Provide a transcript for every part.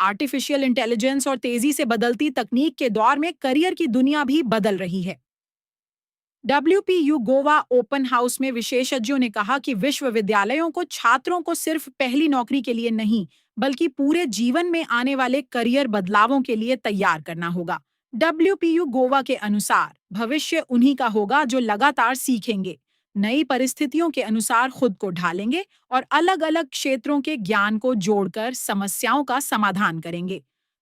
Artificial intelligence और तेजी से बदलती तकनीक के दौर में करियर की दुनिया भी बदल रही है। WPU गोवा ओपन हाउस में विशेषज्ञों ने कहा कि विश्वविद्यालयों को छात्रों को सिर्फ पहली नौकरी के लिए नहीं, बल्कि पूरे जीवन में आने वाले करियर बदलावों के लिए तैयार करना होगा। WPU गोवा के अनुसार भविष्य उन्हीं का होगा जो लगातार सीखेंगे, नई परिस्थितियों के अनुसार खुद को ढालेंगे और अलग-अलग क्षेत्रों के ज्ञान को जोड़कर समस्याओं का समाधान करेंगे।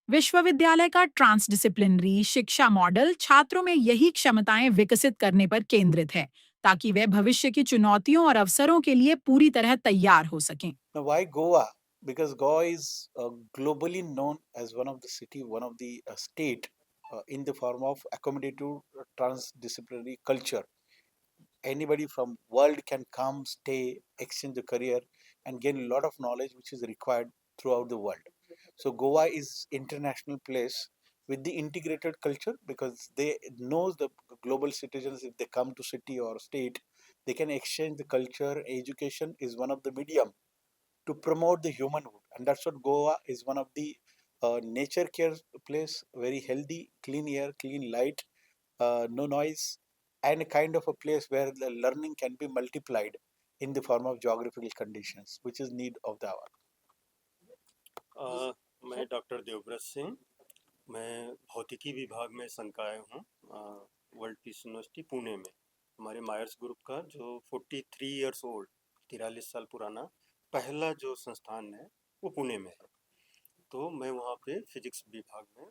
विश्वविद्यालय का ट्रांसडिसिप्लिनरी शिक्षा मॉडल छात्रों में यही क्षमताएं विकसित करने पर केंद्रित है, ताकि वे भविष्य की चुनौतियों और अवसरों के लिए पूरी तरह तैयार हो सकें। Now, why Goa? Because Goa is globally known as one of the city, one of the state in the form of accommodative transdisciplinary culture. Anybody from world can come, stay, exchange the career, and gain a lot of knowledge which is required throughout the world. So Goa is international place with the integrated culture because they knows the global citizens. If they come to city or state, they can exchange the culture. Education is one of the medium to promote the humanhood, and that's what Goa is one of the nature care place, very healthy, clean air, clean light, no noise, and a kind of a place where the learning can be multiplied in the form of geographical conditions, which is need of the hour. मैं doctor Devvrat Singh, मैं भौतिकी विभाग में संकाय हूँ world peace university Pune में। हमारे Myers group का जो 43 इयर्स ओल्ड 43 साल पुराना पहला जो संस्थान है वो पुणे में है। तो मैं वहाँ पे फिजिक्स विभाग में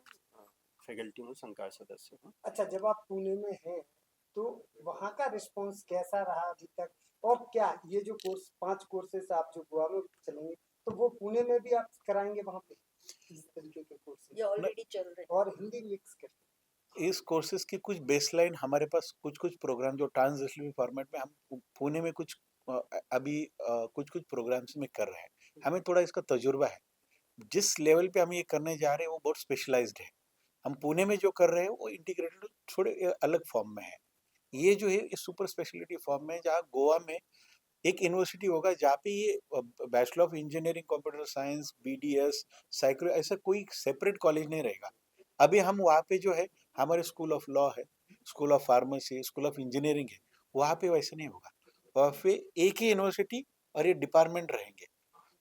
फैकल्टी में संकाय सदस्य हूँ। अच्छा, जब आप पुणे में हैं तो वहाँ का रिस्पांस कैसा रहा अभी तक, और क्या ये जो कोर्स 5 कोर्सेस आप जो गोवा में चलेंगे तो वो पुणे में भी आप कराएंगे वहाँ पे इस तरीके के कोर्सेस? ये ऑलरेडी चल रहे हैं और हिंदी मिक्स करके इस कोर्सेज की कुछ बेसलाइन हमारे पास कुछ प्रोग्राम जो ट्रांसलेशनल फॉर्मेट में हम पुणे में कुछ अभी कुछ प्रोग्राम्स में कर रहे हैं। हमें थोड़ा इसका तजुर्बा है। जिस लेवल पे हम ये करने जा रहे हैं वो बहुत स्पेशलाइज्ड है। हम पुणे में जो कर रहे हैं वो इंटीग्रेटेड थोड़े अलग फॉर्म में है। ये जो है ये सुपर स्पेशलिटी फॉर्म में, जहाँ गोवा में एक यूनिवर्सिटी होगा जहाँ पे ये bachelor of engineering computer science, BDS, साइक्रो, ऐसा कोई सेपरेट कॉलेज नहीं रहेगा। अभी हम वहाँ पे जो है हमारे स्कूल ऑफ लॉ है, school of pharmacy, school of engineering है, वहाँ पे वैसे नहीं होगा। वहाँ पे एक ही यूनिवर्सिटी और ये डिपार्टमेंट रहेंगे,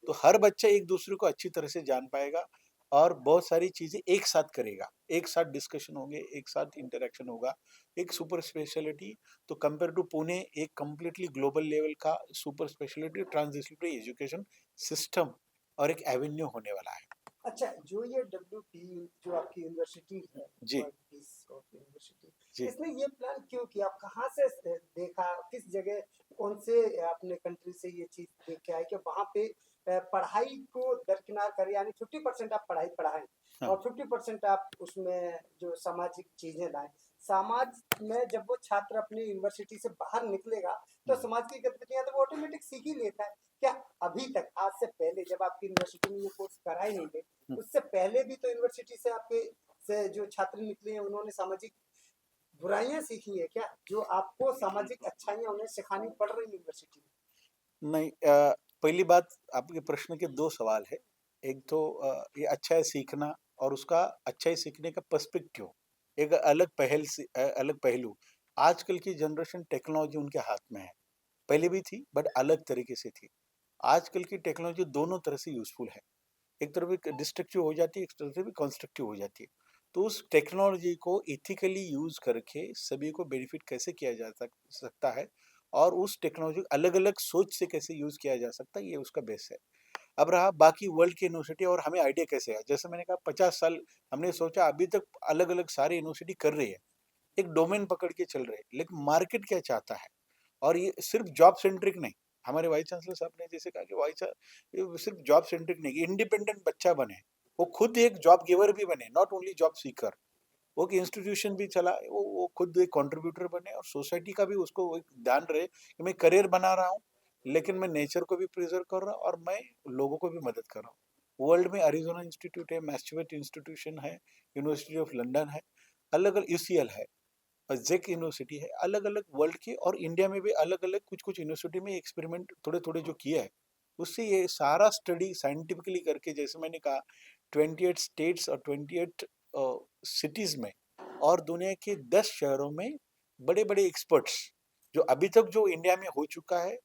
तो हर बच्चा एक दूसरे को अच्छी तरह से जान पाएगा और बहुत सारी चीज़ें एक साथ करेगा, एक साथ डिस्कशन होंगे, एक साथ इंटरेक्शन होगा। एक सुपर स्पेशलिटी, तो कंपेयर टू पुणे एक कम्प्लीटली ग्लोबल लेवल का super speciality transdisciplinary education system और एक एवेन्यू होने वाला है। अच्छा, जो ये WP जो आपकी यूनिवर्सिटी है, जी यूनिवर्सिटी, जी इसने ये प्लान क्यों किया? आप कहाँ से देखा, किस जगह, कौन से अपने कंट्री से ये चीज देख के आए कि वहाँ पे पढ़ाई को दरकिनार करें, यानी 50% आप पढ़ाई पढ़ाएं हाँ और 50% आप उसमें जो सामाजिक चीजें लाएं। समाज में जब वो छात्र अपनी यूनिवर्सिटी से बाहर निकलेगा तो समाज की गतिविधियां तो वो ऑटोमेटिक सीख ही लेता है। क्या अभी तक, आज से पहले जब आपकी यूनिवर्सिटी में ये कोर्स कराए नहीं गए, उससे पहले भी तो यूनिवर्सिटी से आपके से जो छात्र निकले हैं उन्होंने सामाजिक बुराइयां सीखी है क्या, जो आपको सामाजिक अच्छाइयां उन्हें सिखानी पड़ रही यूनिवर्सिटी में? नहीं, पहली बात, आपके प्रश्न के दो सवाल है। एक तो ये अच्छा है सीखना और उसका अच्छा है सीखने का पर्सपेक्टिव, एक अलग पहल से अलग पहलू। आजकल की जनरेशन टेक्नोलॉजी उनके हाथ में है, पहले भी थी बट अलग तरीके से थी। आजकल की टेक्नोलॉजी दोनों तरह से यूजफुल है, एक तरफ डिस्ट्रक्टिव हो जाती है, एक तरफ से भी कंस्ट्रक्टिव हो जाती है। तो उस टेक्नोलॉजी को इथिकली यूज करके सभी को बेनिफिट कैसे किया जा सकता है और उस टेक्नोलॉजी अलग अलग सोच से कैसे यूज किया जा सकता है, ये उसका बेस है। अब रहा बाकी वर्ल्ड की यूनिवर्सिटी और हमें आइडिया कैसे है, जैसे मैंने कहा 50 साल हमने सोचा, अभी तक अलग अलग सारी यूनिवर्सिटी कर रही है, एक डोमेन पकड़ के चल रहे हैं, लेकिन मार्केट क्या चाहता है। और ये सिर्फ जॉब सेंट्रिक नहीं, हमारे वाइस चांसलर साहब ने जैसे कहा कि ये सिर्फ जॉब सेंट्रिक नहीं, इंडिपेंडेंट बच्चा बने, वो खुद एक जॉब गिवर भी बने, नॉट ओनली जॉब सीकर। वो कि इंस्टीट्यूशन भी चला, वो खुद एक कंट्रीब्यूटर बने और सोसाइटी का भी उसको एक ध्यान रहे कि मैं करियर बना रहा हूँ, लेकिन मैं नेचर को भी प्रिजर्व कर रहा हूँ और मैं लोगों को भी मदद कर रहा हूँ। वर्ल्ड में अरिजोना इंस्टीट्यूट है, मैसाचुसेट्स इंस्टीट्यूशन है, यूनिवर्सिटी ऑफ लंदन है, अलग अलग UCL है, जेक यूनिवर्सिटी है, अलग अलग वर्ल्ड की, और इंडिया में भी अलग अलग कुछ यूनिवर्सिटी में एक्सपेरिमेंट थोड़े थोड़े जो किया है, उससे ये सारा स्टडी साइंटिफिकली करके, जैसे मैंने कहा 28 स्टेट्स और 28 सिटीज में और दुनिया के 10 शहरों में बड़े-बड़े एक्सपर्ट्स जो अभी तक जो इंडिया में हो चुका है,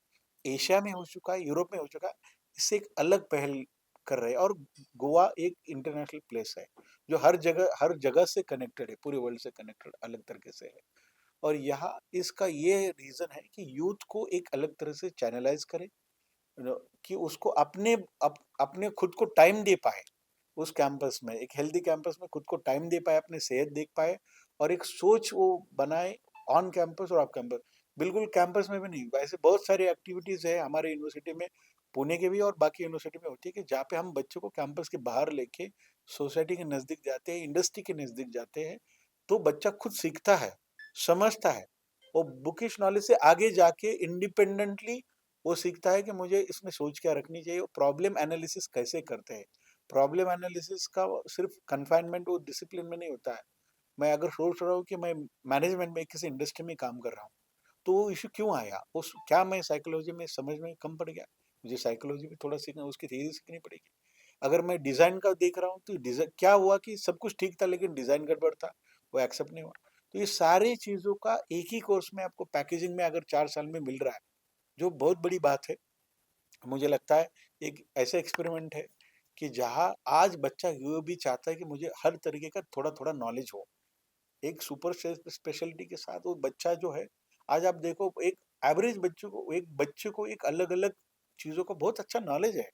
एशिया में हो चुका है, यूरोप में हो चुका है, इससे एक अलग पहल कर रहे हैं। और गोवा एक इंटरनेशनल प्लेस है जो हर जगह से कनेक्टेड है, पूरे वर्ल्ड से कनेक्टेड अलग तरीके से है। और यहाँ इसका ये रीजन है कि यूथ को एक अलग तरह से चैनलाइज करें, कि उसको अपने खुद को टाइम दे पाए उस कैंपस में, एक हेल्दी कैंपस में खुद को टाइम दे पाए, अपने सेहत देख पाए और एक सोच वो बनाए ऑन कैंपस और ऑफ कैंपस। बिल्कुल कैंपस में भी नहीं, वैसे बहुत सारी एक्टिविटीज है हमारे यूनिवर्सिटी में, पुणे के भी और बाकी यूनिवर्सिटी में होती है, कि जहाँ पे हम बच्चों को कैंपस के बाहर लेके सोसाइटी के नजदीक जाते हैं, इंडस्ट्री के नजदीक जाते हैं, तो बच्चा खुद सीखता है, समझता है, वो बुकिश नॉलेज से आगे जाके इंडिपेंडेंटली वो सीखता है कि मुझे इसमें सोच क्या रखनी चाहिए, प्रॉब्लम एनालिसिस कैसे करते हैं। प्रॉब्लम एनालिसिस का सिर्फ कन्फाइनमेंट वो डिसिप्लिन में नहीं होता है। मैं अगर सोच रहा हूँ कि मैं मैनेजमेंट में किसी इंडस्ट्री में काम कर रहा हूँ, तो वो इशू क्यों आया, उस क्या मैं साइकोलॉजी में समझ में कम पड़ गया, मुझे साइकोलॉजी भी थोड़ा सीखना, उसकी थ्योरी सीखनी पड़ेगी। अगर मैं डिजाइन का देख रहा हूँ तो डिजाइन क्या हुआ कि सब कुछ ठीक था लेकिन डिजाइन गड़बड़ था, वो एक्सेप्ट नहीं हुआ। तो ये सारी चीजों का एक ही कोर्स में आपको पैकेजिंग में अगर 4 साल में मिल रहा है, जो बहुत बड़ी बात है। मुझे लगता है एक ऐसा एक्सपेरिमेंट है कि जहाँ आज बच्चा ये भी चाहता है कि मुझे हर तरीके का थोड़ा थोड़ा नॉलेज हो, एक सुपर स्पेशलिटी के साथ वो बच्चा जो है, आज आप देखो एक एवरेज बच्चे को एक अलग अलग चीजों का बहुत अच्छा नॉलेज है,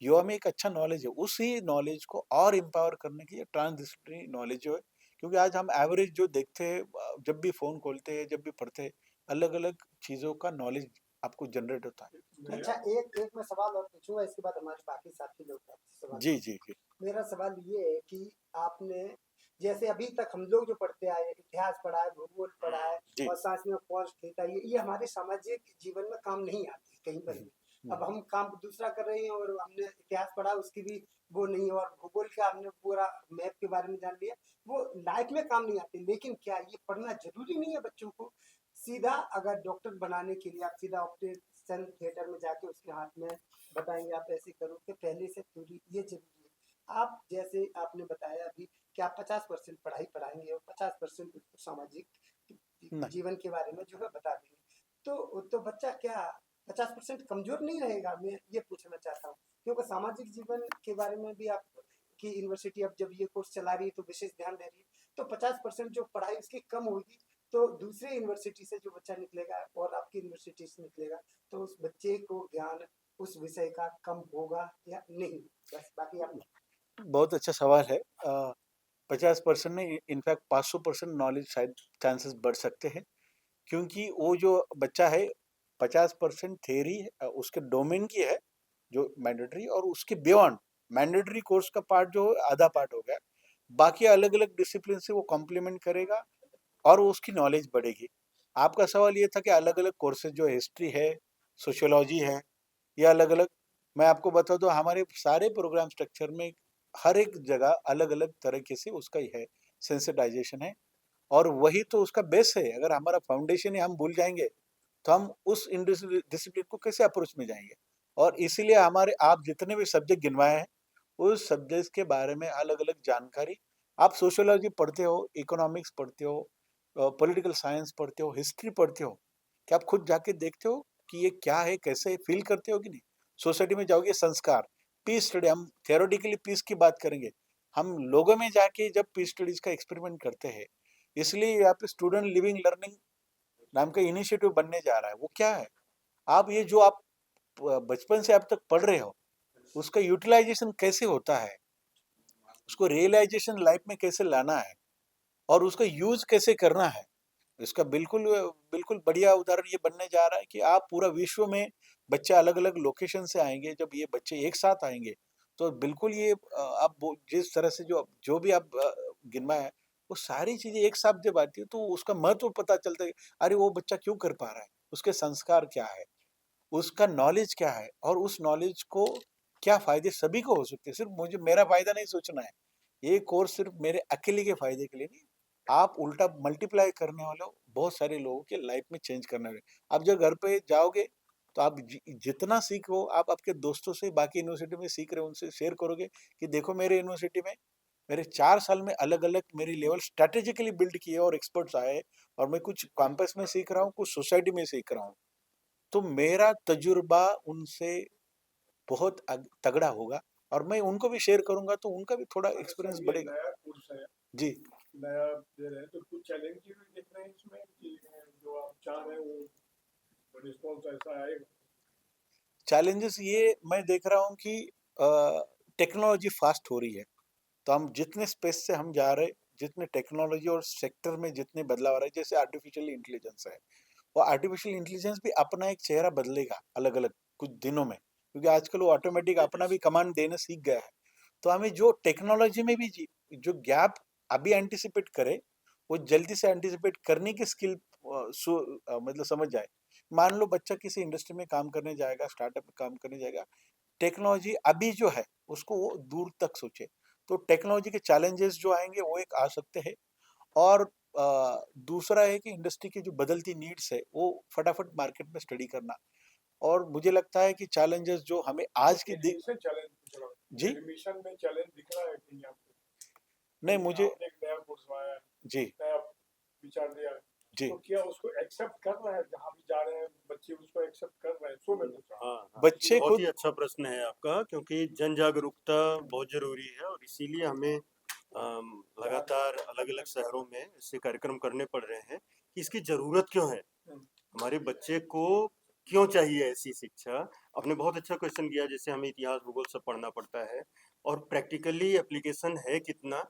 युवा में एक अच्छा नॉलेज है, उसी नॉलेज को और एम्पावर करने की ट्रांसडिसिप्लिनरी नॉलेज जो है। क्योंकि आज हम एवरेज जो देखते हैं, जब भी फोन खोलते हैं, जब भी पढ़ते हैं, अलग अलग चीजों का नॉलेज आपको जनरेट होता है। अच्छा, एक एक मैं सवाल और पूछूंगा, इसके बाद हमारे बाकी साथी लोग आपसे सवाल जी जी जी। मेरा सवाल ये है कि आपने जैसे अभी तक हम लोग जो पढ़ते आए हैं, इतिहास पढ़ा है, भूगोल पढ़ा है जी। और साथ में कॉस्ट थीटा, ये हमारे सामाजिक जीवन में काम नहीं आती कहीं पर भी। अब हम काम दूसरा कर रहे हैं और हमने इतिहास पढ़ा, उसकी भी वो नहीं है, और भूगोल का हमने पूरा मैप के बारे में जान लिया, वो लाइफ में काम नहीं आते। लेकिन क्या ये पढ़ना जरूरी नहीं है बच्चों को? सीधा अगर डॉक्टर बनाने के लिए आप सीधा ऑपरेशन थिएटर में जाके उसके हाथ में बताएंगे आप ऐसे करो, कि पहले से थ्योरी ये जरूरी है। आप जैसे आपने बताया अभी कि आप 50% पढ़ाई पढ़ाएंगे और 50% सामाजिक नहीं, जीवन के बारे में जो है बता देंगे, तो बच्चा क्या 50% कमजोर नहीं रहेगा? मैं ये पूछना चाहता हूँ, क्योंकि सामाजिक जीवन के बारे में भी आप की यूनिवर्सिटी अब जब ये कोर्स चला रही है तो विशेष ध्यान दे रही है, तो 50% जो पढ़ाई उसकी कम होगी, तो दूसरे यूनिवर्सिटी से जो बच्चा निकलेगा और आपकी यूनिवर्सिटी से निकलेगा, तो उस बच्चे को ज्ञान उस विषय का कम होगा या नहीं? बस बाकी आप बहुत अच्छा सवाल है। 50% नहीं, इनफैक्ट 500% नॉलेज शायद चांसेस बढ़ सकते हैं, क्योंकि वो जो बच्चा है 50% थेरी उसके डोमेन की है जो मैंडेटरी, और उसके बियॉन्ड मैंडेटरी कोर्स का पार्ट जो आधा पार्ट हो गया, बाकी अलग अलग डिसिप्लिन से वो कॉम्प्लीमेंट करेगा और उसकी नॉलेज बढ़ेगी। आपका सवाल ये था कि अलग अलग कोर्सेज जो हिस्ट्री है, सोशियोलॉजी है, ये अलग अलग, मैं आपको बता दूं हमारे सारे प्रोग्राम स्ट्रक्चर में हर एक जगह अलग अलग तरीके से उसका ही है, सेंसिटाइजेशन है। और वही तो उसका बेस है। अगर हमारा फाउंडेशन ही हम भूल जाएंगे तो हम उस डिसिप्लिन को कैसे अप्रोच में जाएंगे। और इसीलिए हमारे आप जितने भी सब्जेक्ट गिनवाए हैं, उस सब्जेक्ट के बारे में अलग अलग जानकारी, आप सोशियोलॉजी पढ़ते हो, इकोनॉमिक्स पढ़ते हो, पॉलिटिकल साइंस पढ़ते हो, हिस्ट्री पढ़ते हो, क्या आप खुद जाके देखते हो कि ये क्या है, कैसे फील करते हो कि नहीं? सोसाइटी में जाओगे, संस्कार, पीस स्टडी, हम थियोरेटिकली पीस की बात करेंगे, हम लोगों में जाके जब पीस स्टडीज का एक्सपेरिमेंट करते हैं, इसलिए यहाँ पे स्टूडेंट लिविंग लर्निंग नाम का इनिशिएटिव बनने जा रहा है। वो क्या है, आप ये जो आप बचपन से अब तक पढ़ रहे हो, उसका यूटिलाइजेशन कैसे होता है, उसको रियलाइजेशन लाइफ में कैसे लाना है और उसका यूज कैसे करना है। इसका बिल्कुल बिल्कुल बढ़िया उदाहरण ये बनने जा रहा है कि आप पूरा विश्व में बच्चे अलग अलग लोकेशन से आएंगे, जब ये बच्चे एक साथ आएंगे तो बिल्कुल ये आप जिस तरह से जो जो भी आप गिनवाए है, वो सारी चीजें एक साथ जब आती है तो उसका महत्व पता चलता है। अरे वो बच्चा क्यों कर पा रहा है, उसके संस्कार क्या है, उसका नॉलेज क्या है, और उस नॉलेज को क्या फायदे सभी को हो सकते हैं। सिर्फ मुझे मेरा फायदा नहीं सोचना है, ये कोर्स सिर्फ मेरे अकेले के फायदे के लिए नहीं, आप उल्टा मल्टीप्लाई करने वाले हो, बहुत सारे लोगों के लाइफ में चेंज करने वाले। आप जब घर पे जाओगे तो आप जितना सीखो, आप आपके दोस्तों से बाकी यूनिवर्सिटी में सीख रहे हो उनसे शेयर करोगे कि देखो मेरे यूनिवर्सिटी में मेरे 4 साल में अलग-अलग मेरी लेवल स्ट्रैटेजिकली बिल्ड किए और एक्सपर्ट्स आए और मैं कुछ कैंपस में सीख रहा हूँ, कुछ सोसाइटी में सीख रहा हूँ। तो मेरा तजुर्बा उनसे बहुत तगड़ा होगा और मैं उनको भी शेयर करूँगा तो उनका भी थोड़ा अगर एक्सपीरियंस सर ये बढ़ेगा। नया कोर्स है, जी। नया दे रहे हैं, तो कुछ चैलेंज भी दिख रहे हैं इसमें कि जो आप चाह रहे हैं वो रिस्पॉन्स ऐसा आएगा? चैलेंजेस ये मैं देख रहा हूँ कि टेक्नोलॉजी फास्ट हो रही है, तो हम जितने स्पेस से हम जा रहे हैं, जितने टेक्नोलॉजी और सेक्टर में जितने बदलाव आ रहे हैं, जैसे आर्टिफिशियल इंटेलिजेंस है, वो आर्टिफिशियल इंटेलिजेंस भी अपना एक चेहरा बदलेगा अलग-अलग कुछ दिनों में, क्योंकि आजकल वो ऑटोमेटिक अपना भी कमांड देना सीख गया है। तो हमें जो टेक्नोलॉजी में भी जो गैप अभी एंटिसिपेट करे, वो जल्दी से एंटिसिपेट करने की स्किल मतलब समझ जाए। मान लो बच्चा किसी इंडस्ट्री में काम करने जाएगा, स्टार्टअप में काम करने जाएगा, टेक्नोलॉजी अभी जो है उसको वो दूर तक सोचे। तो टेक्नोलॉजी के चैलेंजेस जो आएंगे वो एक आ सकते हैं और दूसरा है कि इंडस्ट्री की जो बदलती नीड्स है वो फटाफट मार्केट में स्टडी करना। और मुझे लगता है कि चैलेंजेस जो हमें आज की एडमिशन चैलेंज पूछ रहा हूँ, जी एडमिशन में चैलेंज दिख रहा है कि आपको? नहीं मुझे आपने एक नया कोर्स लाया है, जी नया विचार दिया है, जी तो क्या उसको एक्सेप्ट कर रहे हैं जहाँ भी जा रहे हैं बच्चे, उसको एक्सेप्ट कर रहे हैं? सो मैं पूछ रहा हूँ। हाँ हाँ, बच्चे बहुत ही खुद अच्छा प्रश्न है आपका, क्योंकि जन जागरूकता बहुत जरूरी है और इसीलिए हमें लगातार अलग-अलग शहरों में ऐसे कार्यक्रम करने पड़ रहे हैं कि इसकी जरूरत क्यों है, हमारे बच्चे को क्यों चाहिए ऐसी शिक्षा। आपने बहुत अच्छा क्वेश्चन किया, जैसे हमें इतिहास भूगोल सब पढ़ना पड़ता है और प्रैक्टिकली एप्लीकेशन है कितना।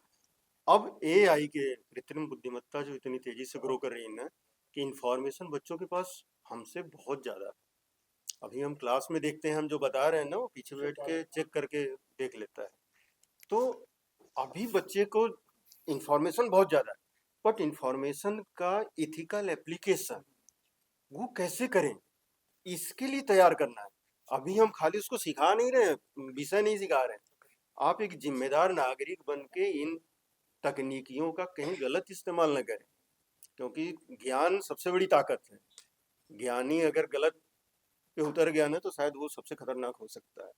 अब एआई के कृत्रिम बुद्धिमत्ता जो इतनी तेजी से ग्रो कर रही है ना, कि इंफॉर्मेशन बच्चों के पास हमसे बहुत ज्यादा है। अभी हम क्लास में देखते हैं, हम जो बता रहे हैं ना वो पीछे बैठ के चेक करके देख लेता है। तो अभी बच्चे को इंफॉर्मेशन बहुत ज्यादा है, बट इंफॉर्मेशन का इथिकल एप्लीकेशन वो कैसे करें, इसके लिए तैयार करना है। अभी हम खाली उसको सिखा नहीं रहे हैं, विषय नहीं सिखा रहे हैं। आप एक जिम्मेदार नागरिक बन के इन तकनीकियों का कहीं गलत इस्तेमाल न करें, क्योंकि ज्ञान सबसे बड़ी ताकत है। ज्ञानी अगर गलत पे उतर गया ना तो शायद वो सबसे खतरनाक हो सकता है।